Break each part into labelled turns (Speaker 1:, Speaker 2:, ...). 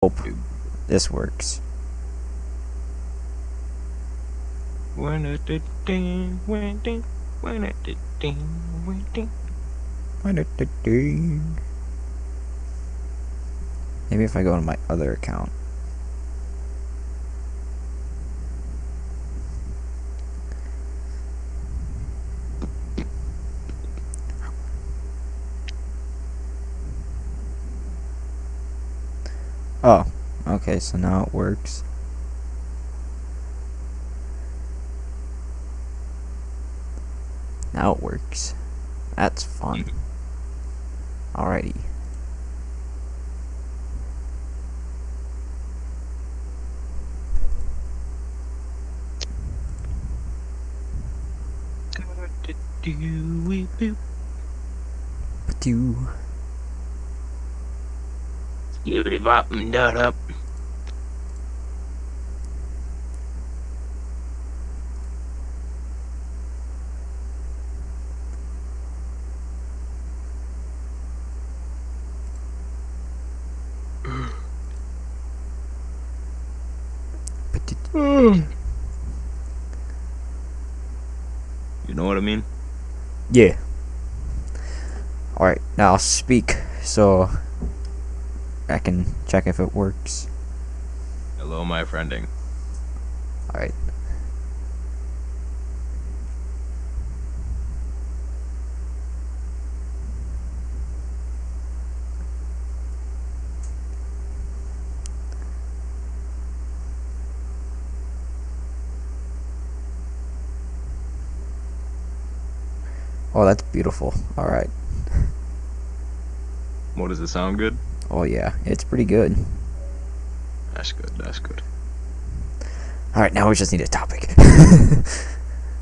Speaker 1: Hope this works. Maybe if I go to my other account. Oh, okay, so now it works. Now it works. That's fun. Alrighty. Ba-doo.
Speaker 2: Up. You know what I mean?
Speaker 1: Yeah. Alright, now I'll speak so I can check if it works.
Speaker 2: Hello, my friending.
Speaker 1: Alright. Oh, that's beautiful. Alright.
Speaker 2: What, does it sound good?
Speaker 1: Oh, yeah. It's pretty good.
Speaker 2: That's good. That's good.
Speaker 1: Alright, now we just need a topic.
Speaker 2: Yeah.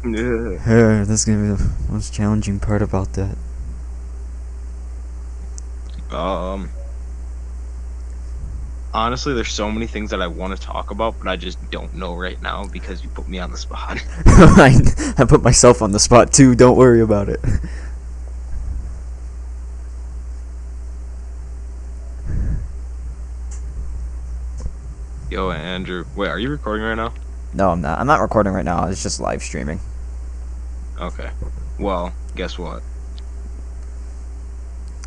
Speaker 1: This is gonna be the most challenging part about that.
Speaker 2: Honestly, there's so many things that I want to talk about, but I just don't know right now because you put me on the spot.
Speaker 1: I put myself on the spot too, don't worry about it.
Speaker 2: Yo, Andrew. Wait, are you recording right now?
Speaker 1: No, I'm not. I'm not recording right now. It's just live streaming.
Speaker 2: Okay. Well, guess what?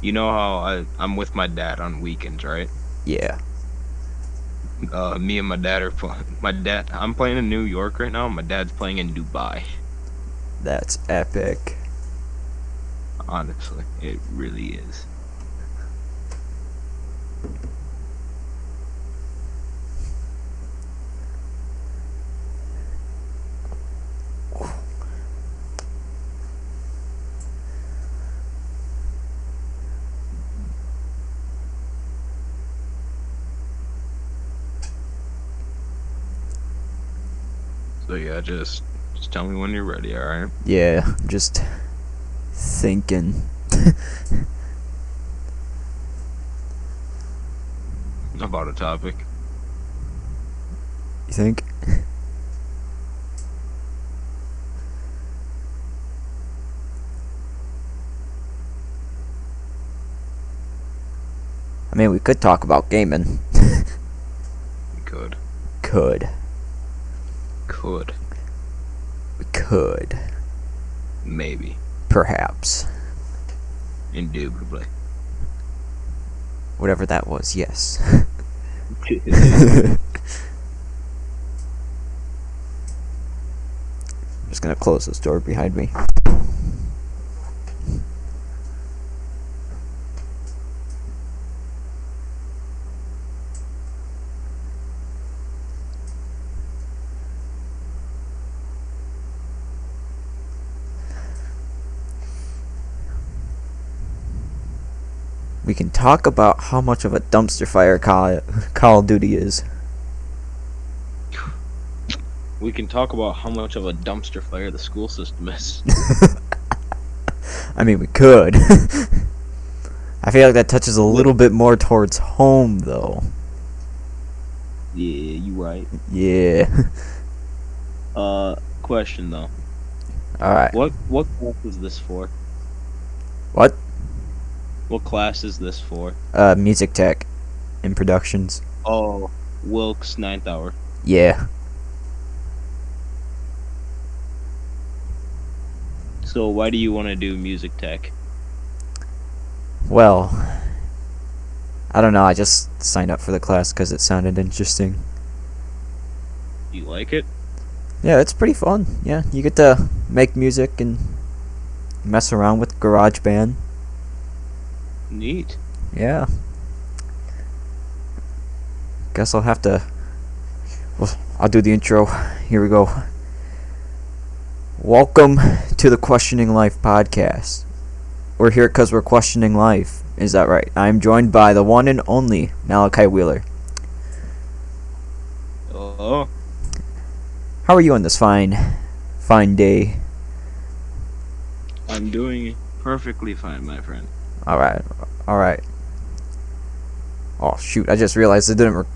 Speaker 2: You know how I'm with my dad on weekends, right?
Speaker 1: Yeah.
Speaker 2: Me and my dad are I'm playing in New York right now. My dad's playing in Dubai.
Speaker 1: That's epic.
Speaker 2: Honestly, it really is. So yeah, just tell me when you're ready, alright?
Speaker 1: Yeah, just thinking.
Speaker 2: About a topic.
Speaker 1: You think? I mean, we could talk about gaming.
Speaker 2: Could.
Speaker 1: Could. We could.
Speaker 2: Maybe.
Speaker 1: Perhaps.
Speaker 2: Indubitably.
Speaker 1: Whatever that was, yes. Just gonna close this door behind me. We can talk about how much of a dumpster fire Call of Duty is.
Speaker 2: We can talk about how much of a dumpster fire the school system is.
Speaker 1: I mean, we could. I feel like that touches a little bit more towards home, though.
Speaker 2: Yeah, you right.
Speaker 1: Yeah.
Speaker 2: Question though.
Speaker 1: Alright.
Speaker 2: What class is this for?
Speaker 1: What?
Speaker 2: What class is this for?
Speaker 1: Music tech. and productions.
Speaker 2: Oh, Wilkes Ninth Hour.
Speaker 1: Yeah.
Speaker 2: So why do you want to do music tech?
Speaker 1: Well, I don't know. I just signed up for the class because it sounded interesting.
Speaker 2: Do you like it?
Speaker 1: Yeah, it's pretty fun. Yeah, you get to make music and mess around with GarageBand.
Speaker 2: Neat.
Speaker 1: Yeah. Guess I'll have to. Well, I'll do the intro. Here we go. Welcome to the Questioning Life podcast. We're here because we're questioning life. Is that right? I'm joined by the one and only Malachi Wheeler.
Speaker 2: Oh,
Speaker 1: How are you on this fine day?
Speaker 2: I'm doing perfectly fine, my friend.
Speaker 1: All right. Oh shoot! I just realized I didn't.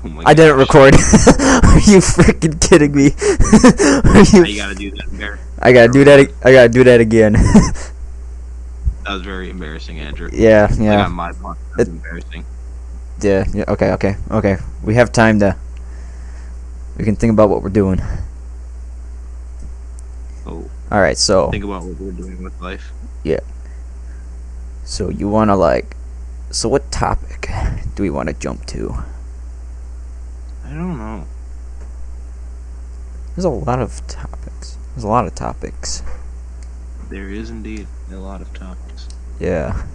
Speaker 2: Oh my
Speaker 1: I didn't
Speaker 2: gosh.
Speaker 1: record. Are you freaking kidding me? Are
Speaker 2: Now
Speaker 1: you?
Speaker 2: you gotta do that, Bear.
Speaker 1: I gotta do that. I gotta do that again.
Speaker 2: That was very embarrassing, Andrew.
Speaker 1: Yeah.
Speaker 2: Like on my part, that's embarrassing.
Speaker 1: Yeah. Okay. We have time to. We can think about what we're doing.
Speaker 2: Oh,
Speaker 1: All right. So.
Speaker 2: think about what we're doing with life.
Speaker 1: So you wanna like. So what topic do we want to jump to?
Speaker 2: I don't know.
Speaker 1: There's a lot of topics.
Speaker 2: There is indeed a lot of topics.
Speaker 1: Yeah.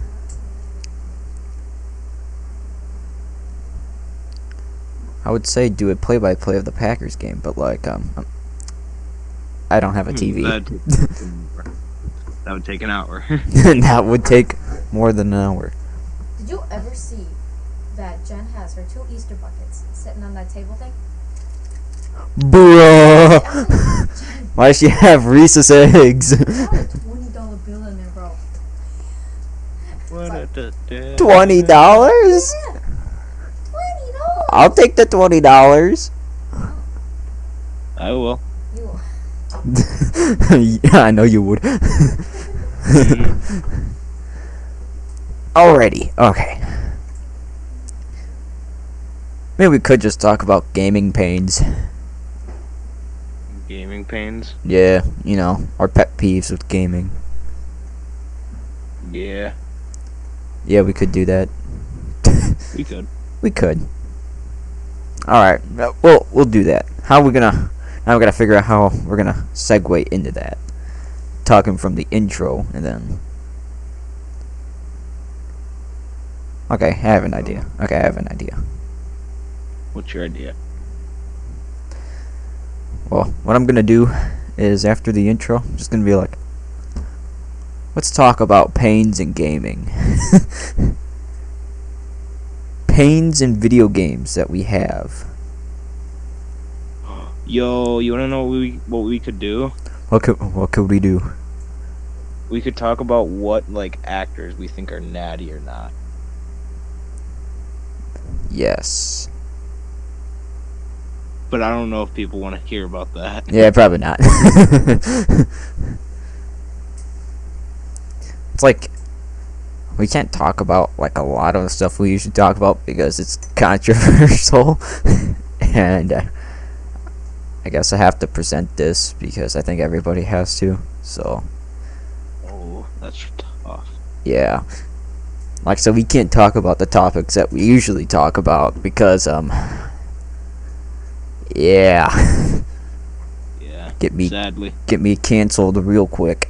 Speaker 1: I would say do a play-by-play of the Packers game, but like I don't have a TV.
Speaker 2: That would take an hour.
Speaker 1: That would take more than an hour.
Speaker 3: Did you ever see that Jen has her 2 Easter buckets sitting on that table thing?
Speaker 1: Bruh!
Speaker 3: Jen,
Speaker 1: Why does she have Reese's eggs?
Speaker 3: I got a $20 bill in there, bro.
Speaker 1: $20?
Speaker 3: Yeah, $20.
Speaker 1: I'll take the $20.
Speaker 2: I will.
Speaker 3: You.
Speaker 1: Yeah, I know you would. Alrighty, okay. Maybe we could just talk about gaming pains.
Speaker 2: Gaming pains.
Speaker 1: Yeah, you know, our pet peeves with gaming.
Speaker 2: Yeah,
Speaker 1: Yeah, we could do that.
Speaker 2: we could.
Speaker 1: We could. Alright, we'll do that. How are we gonna... Now we gotta figure out how we're gonna segue into that. Talking from the intro, and then... Okay, I have an idea.
Speaker 2: What's your idea?
Speaker 1: Well, what I'm gonna do is after the intro, I'm just gonna be like, let's talk about pains in gaming. Pains in video games that we have.
Speaker 2: Yo, you wanna know what we could do?
Speaker 1: What could we do?
Speaker 2: We could talk about what like actors we think are natty or not.
Speaker 1: Yes.
Speaker 2: But I don't know if people want to hear about that.
Speaker 1: Yeah, probably not. It's like we can't talk about like a lot of the stuff we usually talk about because it's controversial, and I guess I have to present this because I think everybody has to. So
Speaker 2: Oh, that's tough.
Speaker 1: yeah, like so we can't talk about the topics that we usually talk about because yeah,
Speaker 2: Yeah.
Speaker 1: get me
Speaker 2: Sadly,
Speaker 1: canceled real quick.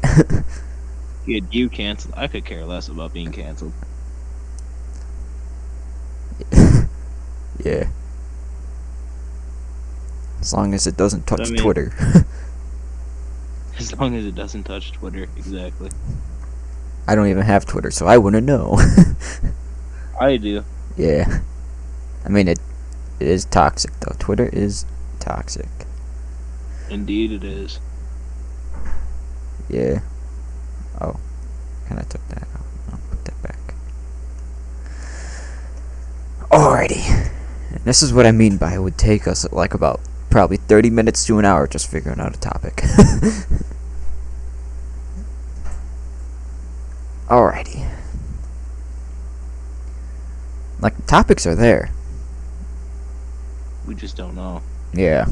Speaker 2: get you canceled. I could care less about being canceled.
Speaker 1: Yeah. As long as it doesn't touch
Speaker 2: I mean-
Speaker 1: Twitter.
Speaker 2: As long as it doesn't touch Twitter, exactly.
Speaker 1: I don't even have Twitter, so I wouldn't know.
Speaker 2: I do.
Speaker 1: Yeah. I mean, it is toxic, though. Twitter is toxic.
Speaker 2: Indeed, it is.
Speaker 1: Yeah. Oh. Kind of took that out. I'll put that back. Alrighty. And this is what I mean by it would take us like about probably 30 minutes to an hour just figuring out a topic. Alrighty. Like, topics are there.
Speaker 2: We just don't know.
Speaker 1: Yeah.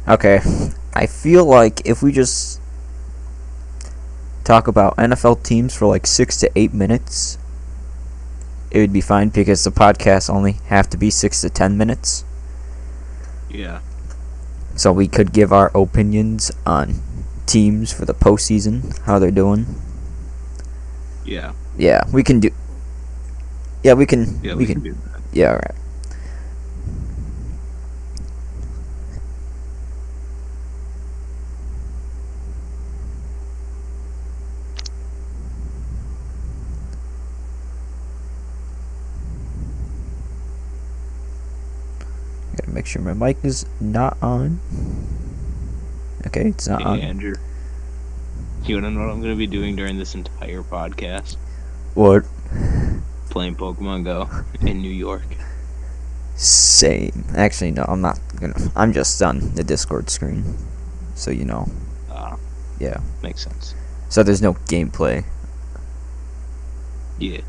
Speaker 1: Okay, I feel like if we just talk about NFL teams for like 6 to 8 minutes, it would be fine because the podcasts only have to be 6 to 10 minutes.
Speaker 2: Yeah.
Speaker 1: So we could give our opinions on teams for the postseason, how they're doing.
Speaker 2: Yeah.
Speaker 1: Yeah, we can do. Yeah, we can.
Speaker 2: Yeah,
Speaker 1: we
Speaker 2: we
Speaker 1: can.
Speaker 2: can do that.
Speaker 1: Yeah, alright. Gotta make sure my mic is not on. Okay, it's not
Speaker 2: Hey,
Speaker 1: on.
Speaker 2: Andrew. You wanna know what I'm gonna be doing during this entire podcast?
Speaker 1: What?
Speaker 2: Playing Pokemon Go in New York.
Speaker 1: Same. Actually, no, I'm not gonna. I'm just on the Discord screen. So, you know. Yeah.
Speaker 2: Makes sense.
Speaker 1: So there's no gameplay.
Speaker 2: Yeah.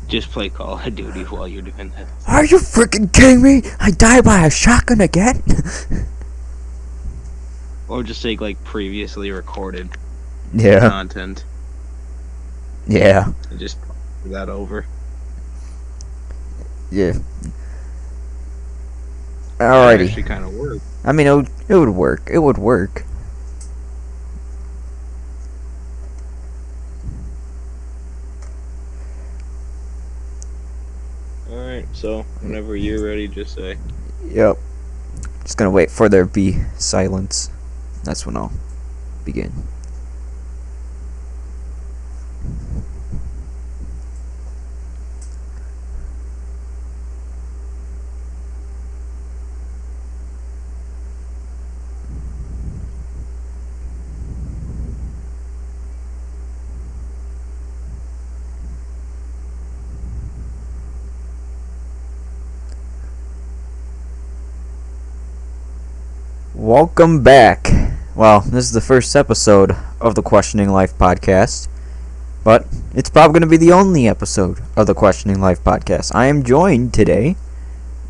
Speaker 2: Just play Call of Duty while you're doing that.
Speaker 1: Are you freaking kidding me? I died by a shotgun again?
Speaker 2: Or just take like previously recorded
Speaker 1: Yeah.
Speaker 2: content
Speaker 1: Yeah.
Speaker 2: and just do that over.
Speaker 1: Yeah.
Speaker 2: That
Speaker 1: Alrighty.
Speaker 2: actually kind of worked.
Speaker 1: I mean, it would work. It would work.
Speaker 2: Alright, so whenever you're ready, just say.
Speaker 1: Yep. Just gonna wait for there to be silence. That's when I'll begin. Welcome back. Well, this is the first episode of the Questioning Life podcast, but it's probably going to be the only episode of the Questioning Life podcast. I am joined today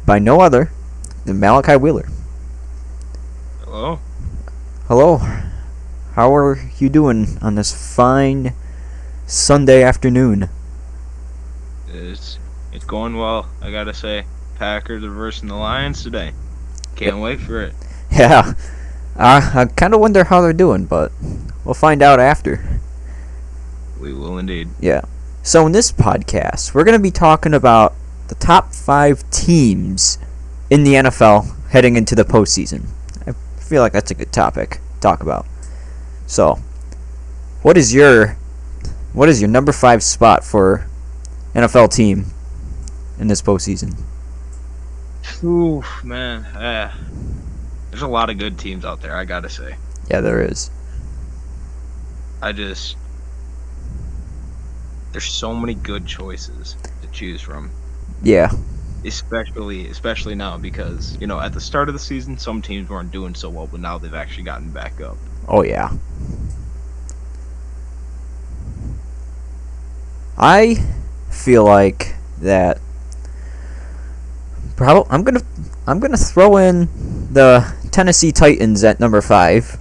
Speaker 1: by no other than Malachi Wheeler.
Speaker 2: Hello?
Speaker 1: Hello. How are you doing on this fine Sunday afternoon?
Speaker 2: It's going well, I gotta say. Packers are versing the Lions today. Can't wait for it.
Speaker 1: Yeah. I kind of wonder how they're doing, but we'll find out after.
Speaker 2: We will indeed.
Speaker 1: Yeah. So in this podcast, we're going to be talking about the top 5 teams in the NFL heading into the postseason. I feel like that's a good topic to talk about. So, what is your number 5 spot for NFL team in this postseason?
Speaker 2: Ooh, man. There's a lot of good teams out there, I gotta say.
Speaker 1: Yeah, there is.
Speaker 2: There's so many good choices to choose from.
Speaker 1: Yeah.
Speaker 2: Especially now because, you know, at the start of the season, some teams weren't doing so well, but now they've actually gotten back up.
Speaker 1: Oh yeah. I feel like that. I'm gonna throw in the Tennessee Titans at number 5.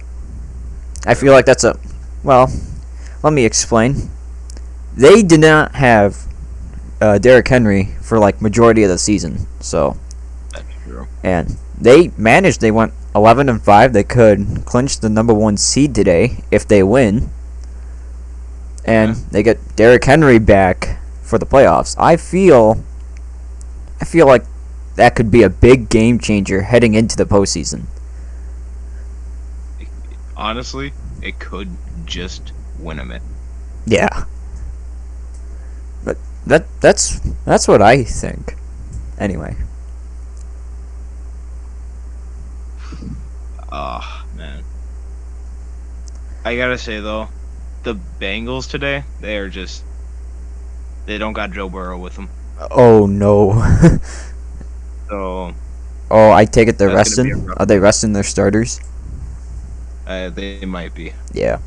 Speaker 1: I feel like that's well. Let me explain. They did not have Derrick Henry for like majority of the season, so
Speaker 2: That's true.
Speaker 1: and they managed. They went 11-5. They could clinch the number 1 seed today if they win, and they get Derrick Henry back for the playoffs. I feel like that could be a big game changer heading into the postseason.
Speaker 2: Honestly, it could just win them it.
Speaker 1: Yeah. That's what I think. Anyway,
Speaker 2: Oh man, I gotta say though, the Bengals today, they don't got Joe Burrow with them.
Speaker 1: oh no.
Speaker 2: So
Speaker 1: Oh, I take it they're
Speaker 2: That's gonna be a
Speaker 1: resting.
Speaker 2: rough
Speaker 1: Are they resting their starters?
Speaker 2: they might be.
Speaker 1: Yeah.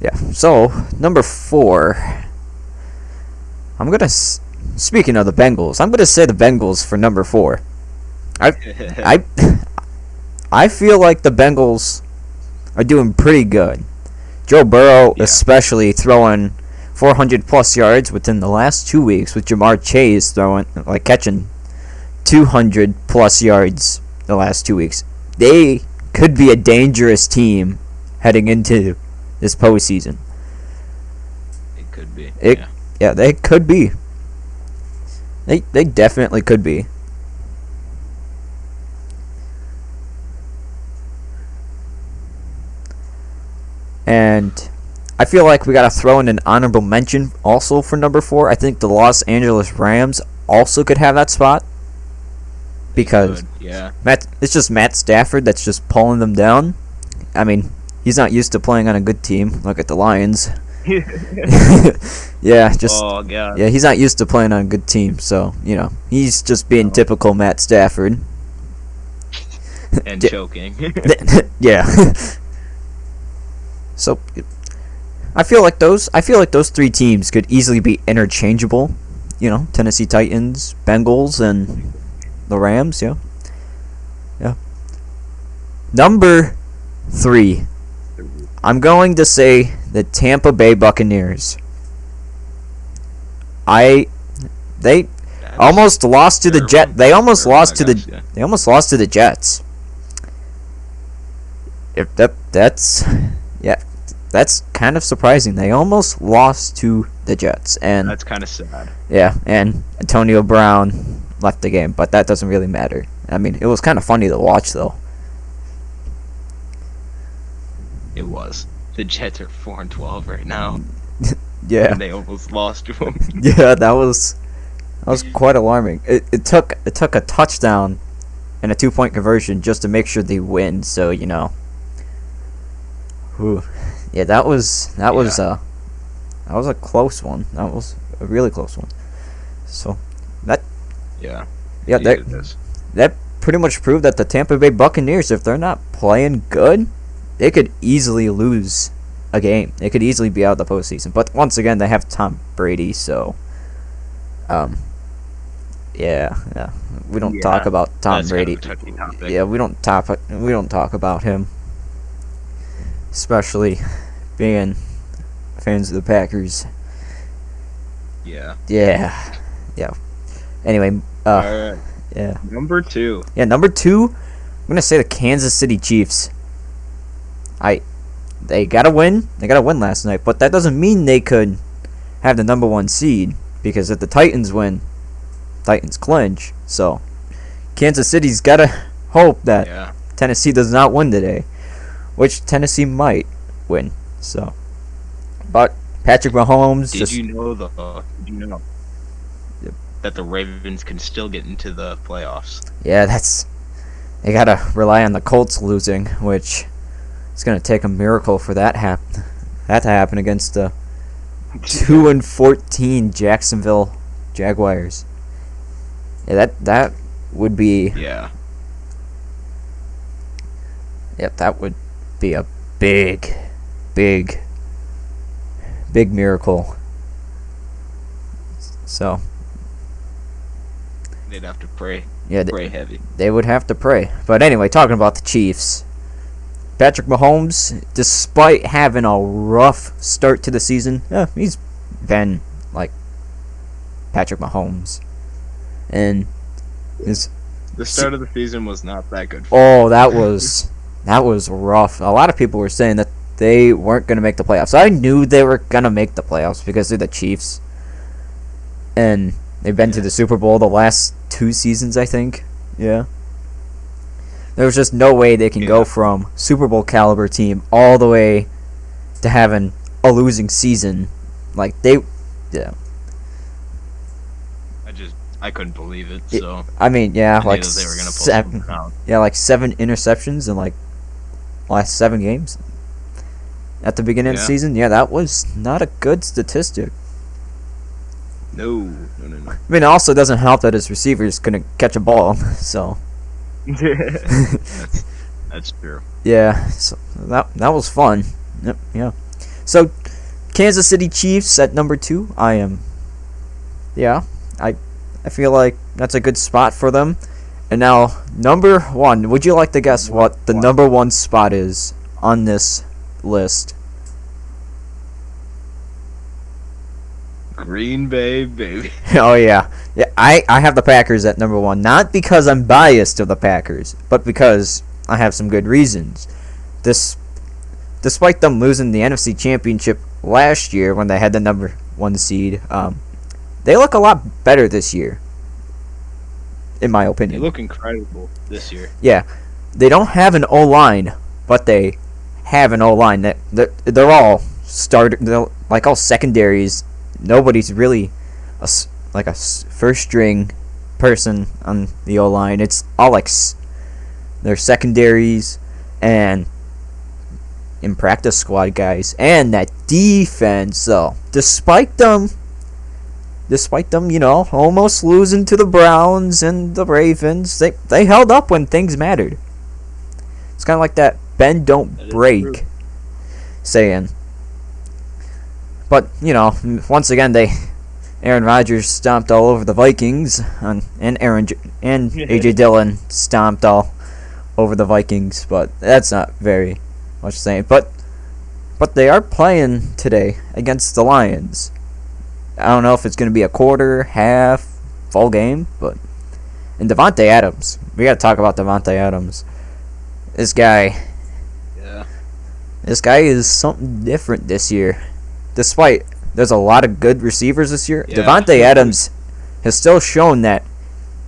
Speaker 1: Yeah. So, number 4. I'm going to speaking of the Bengals, I'm going to say the Bengals for number 4. I I feel like the Bengals are doing pretty good. Joe Burrow
Speaker 2: Yeah.
Speaker 1: especially throwing 400 plus yards within the last 2 weeks, with Jamar Chase catching 200 plus yards the last 2 weeks. They could be a dangerous team heading into this postseason.
Speaker 2: It could be.
Speaker 1: It-
Speaker 2: Yeah.
Speaker 1: Yeah, they could be. They definitely could be. And I feel like we gotta throw in an honorable mention also for number 4. I think the Los Angeles Rams also could have that spot, because
Speaker 2: Good. Yeah.
Speaker 1: It's just Matt Stafford that's just pulling them down. I mean, he's not used to playing on a good team. Look at the Lions. Yeah, just
Speaker 2: Oh god.
Speaker 1: yeah, he's not used to playing on a good team, so he's just being typical Matt Stafford.
Speaker 2: And
Speaker 1: Yeah.
Speaker 2: choking.
Speaker 1: Yeah. So I feel like those 3 teams could easily be interchangeable. Tennessee Titans, Bengals, and the Rams. Yeah. Yeah. Number 3. I'm going to say the Tampa Bay Buccaneers. They
Speaker 2: That's
Speaker 1: almost lost to the
Speaker 2: terrible.
Speaker 1: Jet. They almost
Speaker 2: Oh my
Speaker 1: lost to the.
Speaker 2: gosh, yeah.
Speaker 1: They almost lost to the Jets. If that's kind of surprising. They almost lost to the Jets, and
Speaker 2: That's kind of sad.
Speaker 1: yeah, and Antonio Brown left the game, but that doesn't really matter. I mean, it was kind of funny to watch, though.
Speaker 2: It was. The Jets are 4-12 right now,
Speaker 1: Yeah,
Speaker 2: and they almost lost to them.
Speaker 1: yeah, that was quite alarming. It took a touchdown and a 2-point conversion just to make sure they win. So Whew. Yeah, that was a close one. That was a really close one. So
Speaker 2: Yeah.
Speaker 1: yeah,
Speaker 2: Needed this.
Speaker 1: that pretty much proved that the Tampa Bay Buccaneers, if they're not playing good, they could easily lose a game. They could easily be out of the postseason. But once again, they have Tom Brady, so yeah. We don't talk
Speaker 2: Yeah,
Speaker 1: about Tom
Speaker 2: That's
Speaker 1: Brady.
Speaker 2: kind of a touchy topic.
Speaker 1: Yeah, we don't talk about him, especially being fans of the Packers.
Speaker 2: Yeah.
Speaker 1: Yeah. Anyway,
Speaker 2: All right.
Speaker 1: yeah.
Speaker 2: Number 2.
Speaker 1: Yeah, number 2, I'm gonna say the Kansas City Chiefs. They gotta win. They gotta win last night, but that doesn't mean they could have the number 1 seed, because if the Titans win, Titans clinch. So Kansas City's gotta hope that
Speaker 2: Yeah.
Speaker 1: Tennessee does not win today, which Tennessee might win. So, but Patrick Mahomes
Speaker 2: Did
Speaker 1: just
Speaker 2: you know
Speaker 1: Yep.
Speaker 2: that the Ravens can still get into the playoffs?
Speaker 1: yeah, they gotta rely on the Colts losing, which it's gonna take a miracle for that to happen against the 2-14 Jacksonville Jaguars. Yeah, that would be
Speaker 2: Yeah.
Speaker 1: that would be a big miracle. So
Speaker 2: They'd have to pray.
Speaker 1: yeah,
Speaker 2: Pray heavy.
Speaker 1: they would have to pray. But anyway, talking about the Chiefs, Patrick Mahomes, despite having a rough start to the season, he's been like Patrick Mahomes, and his
Speaker 2: The start of the season was not that good.
Speaker 1: that was rough. A lot of people were saying that they weren't going to make the playoffs. I knew they were going to make the playoffs because they're the Chiefs, and they've been to the Super Bowl the last 2 seasons, I think. Yeah. There was just no way they can go from Super Bowl caliber team all the way to having a losing season. Like, yeah.
Speaker 2: I couldn't believe it.
Speaker 1: It-
Speaker 2: So
Speaker 1: I mean, yeah,
Speaker 2: I knew
Speaker 1: like
Speaker 2: that they were gonna pull
Speaker 1: seven,
Speaker 2: something out.
Speaker 1: yeah, like 7 interceptions in like last 7 games at the beginning of the
Speaker 2: Yeah.
Speaker 1: season. Yeah, that was not a good statistic.
Speaker 2: No.
Speaker 1: I mean, it also doesn't help that his receivers couldn't catch a ball. So
Speaker 2: That's true.
Speaker 1: yeah, so that was fun. Yep, yeah. So Kansas City Chiefs at number 2. I feel like that's a good spot for them. And now number 1. Would you like to guess what the number 1 spot is on this list?
Speaker 2: Green Bay, baby.
Speaker 1: Oh yeah, yeah. I have the Packers at number 1, not because I'm biased to the Packers, but because I have some good reasons. Despite them losing the NFC Championship last year when they had the number 1 seed, they look a lot better this year, in my
Speaker 2: They
Speaker 1: opinion.
Speaker 2: look incredible this year.
Speaker 1: Yeah, they don't have an O line, but they have an O line that they're all they're like all secondaries. Nobody's really like a first string person on the O line. It's all like they're secondaries and in practice squad guys. And that defense, though, despite them, almost losing to the Browns and the Ravens, they held up when things mattered. It's kind of like that bend don't
Speaker 2: That is
Speaker 1: break
Speaker 2: true.
Speaker 1: saying. But once again, Aaron Rodgers stomped all over the Vikings, and AJ Dillon stomped all over the Vikings. But that's not very much saying. But they are playing today against the Lions. I don't know if it's going to be a quarter, half, full game, and Devontae Adams. We got to talk about Devontae Adams. This guy is something different this year. Despite there's a lot of good receivers this year,
Speaker 2: Yeah.
Speaker 1: Devontae Adams has still shown that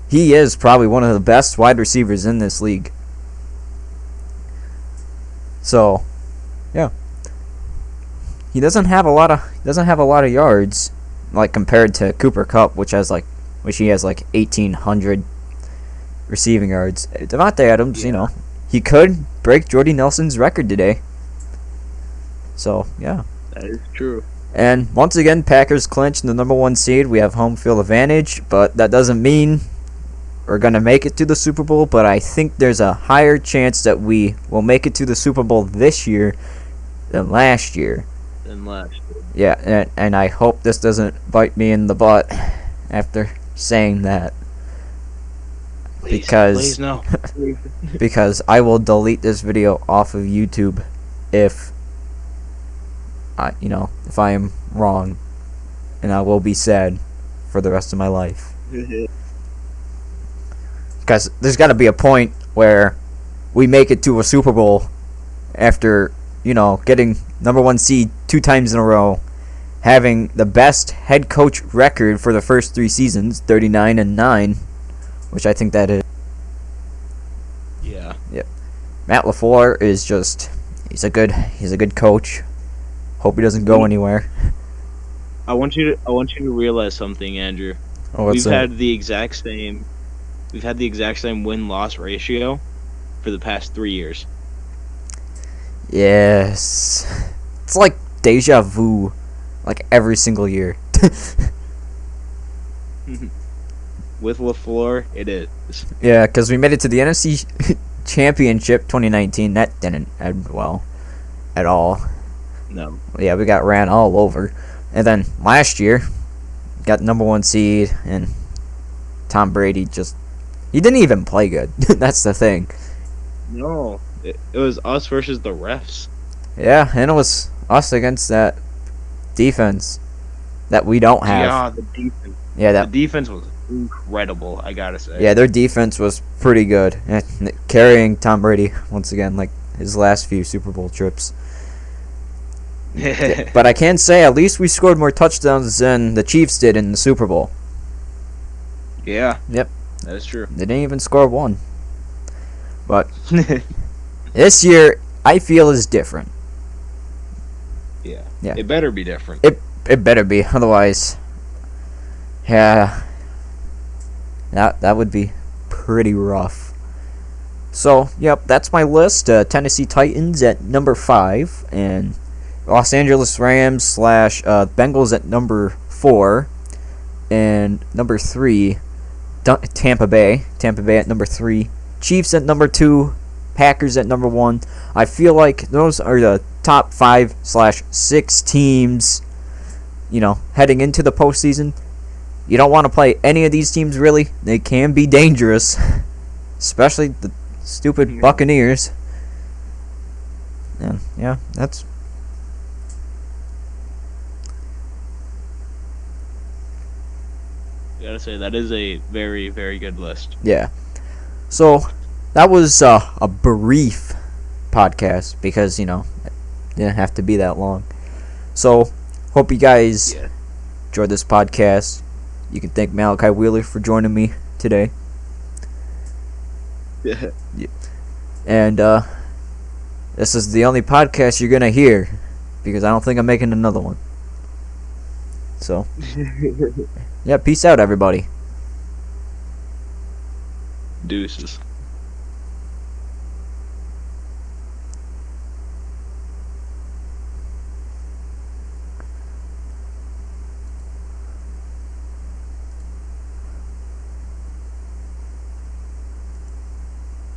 Speaker 1: he is probably one of the best wide receivers in this league. So, yeah, he doesn't have a lot of yards, like compared to Cooper Kupp, which he has like 1,800 receiving yards. Devontae Adams,
Speaker 2: Yeah.
Speaker 1: he could break Jordy Nelson's record today. So yeah.
Speaker 2: That is true.
Speaker 1: And once again, Packers clinch the number 1 seed. We have home field advantage, but that doesn't mean we're going to make it to the Super Bowl. But I think there's a higher chance that we will make it to the Super Bowl this year than last year. Yeah, and I hope this doesn't bite me in the butt after saying that.
Speaker 2: Please no.
Speaker 1: Because I will delete this video off of YouTube if I am wrong, and I will be sad for the rest of my life. Because there's got to be a point where we make it to a Super Bowl after, getting number 1 seed 2 times in a row, having the best head coach record for the first 3 seasons, 39-9, which I think that is.
Speaker 2: Yeah.
Speaker 1: Matt LaFleur is he's a good coach. Hope he doesn't go anywhere.
Speaker 2: I want you to realize something, Andrew.
Speaker 1: Oh, what's
Speaker 2: We've
Speaker 1: that?
Speaker 2: had the exact same win-loss ratio for the past 3 years.
Speaker 1: Yes. It's like deja vu, like every single year.
Speaker 2: With LaFleur, it is.
Speaker 1: Yeah, because we made it to the NFC Championship 2019. That didn't end well at all.
Speaker 2: No.
Speaker 1: Yeah, we got ran all over. And then last year, got number 1 seed, and Tom Brady he didn't even play good. That's the thing.
Speaker 2: No. It was us versus the refs.
Speaker 1: Yeah, and it was us against that defense that we don't have.
Speaker 2: Yeah, the defense.
Speaker 1: Yeah,
Speaker 2: The defense was incredible, I gotta say.
Speaker 1: Yeah, their defense was pretty good. And carrying Tom Brady, once again, like his last few Super Bowl trips. But I can say at least we scored more touchdowns than the Chiefs did in the Super Bowl.
Speaker 2: Yeah.
Speaker 1: Yep.
Speaker 2: That is true.
Speaker 1: They didn't even score 1. But this year, I feel is different.
Speaker 2: Yeah.
Speaker 1: Yeah.
Speaker 2: It better be different.
Speaker 1: It better be, otherwise, yeah, That would be pretty rough. So, yep, that's my list. Tennessee Titans at number 5, and Los Angeles Rams slash Bengals at number 4, and number 3, Tampa Bay at number 3, Chiefs at number 2, Packers at number 1. I feel like those are the top 5/6 teams, heading into the postseason. You don't want to play any of these teams, really. They can be dangerous, especially the stupid Buccaneers. And yeah, that's.
Speaker 2: I gotta say, that is a very, very good list.
Speaker 1: Yeah. So, that was a brief podcast because, it didn't have to be that long. So, hope you guys enjoyed this podcast. You can thank Malachi Wheeler for joining me today.
Speaker 2: Yeah.
Speaker 1: And this is the only podcast you're going to hear because I don't think I'm making another one. So, yeah, peace out, everybody.
Speaker 2: Deuces.